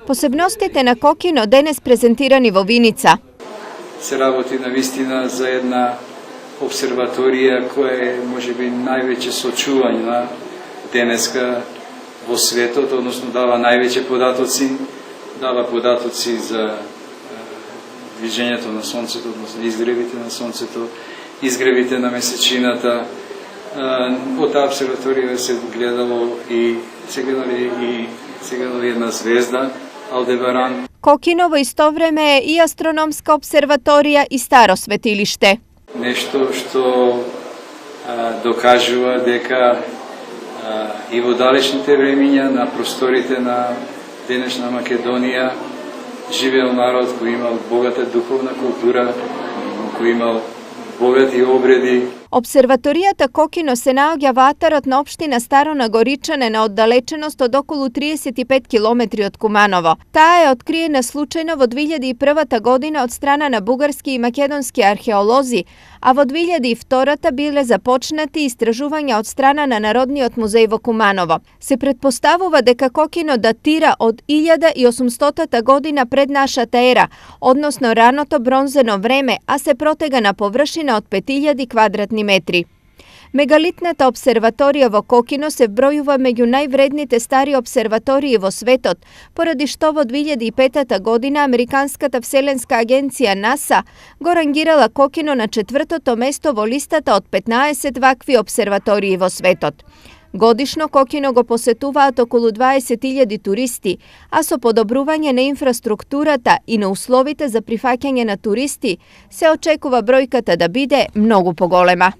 Посебностите на Кокино денес презентирани во Виница. Се работи навистина за една обсерваторија која е можеби највеќе сочувања денеска во светот, односно дава највеќе податоци за движењето на сонцето, односно изгревите на сонцето, изгревите на месечината. Од таа обсерваторија се гледало и се гледало една звезда, Алдебаран. Кокино во исто време е и астрономска обсерваторија и старо светилиште. Нешто што докажува дека и во далечните времиња на просторите на денешна Македонија живеел народ кој имал богата духовна култура, кој имал богати обреди. Обсерваторијата Кокино се наоѓа во атарот на општина Старо Нагоричане на оддалеченост од околу 35 километри од Куманово. Таа е откриена случајно во 2001 година од страна на бугарски и македонски археолози, а во 2002 биле започнати истражувања од страна на Народниот музеј во Куманово. Се предпоставува дека Кокино датира од 1800 година пред нашата ера, односно раното бронзено време, а се протега на површина од 5000 квадратни метри. Мегалитната обсерваторија во Кокино се вбројува меѓу највредните стари обсерватории во светот, поради што во 2005 година Американската вселенска агенција НАСА го рангирала Кокино на 4-то место во листата од 15 вакви обсерватории во светот. Годишно Кокино го посетуваат околу 20.000 туристи, а со подобрување на инфраструктурата и на условите за прифаќање на туристи, се очекува бројката да биде многу поголема.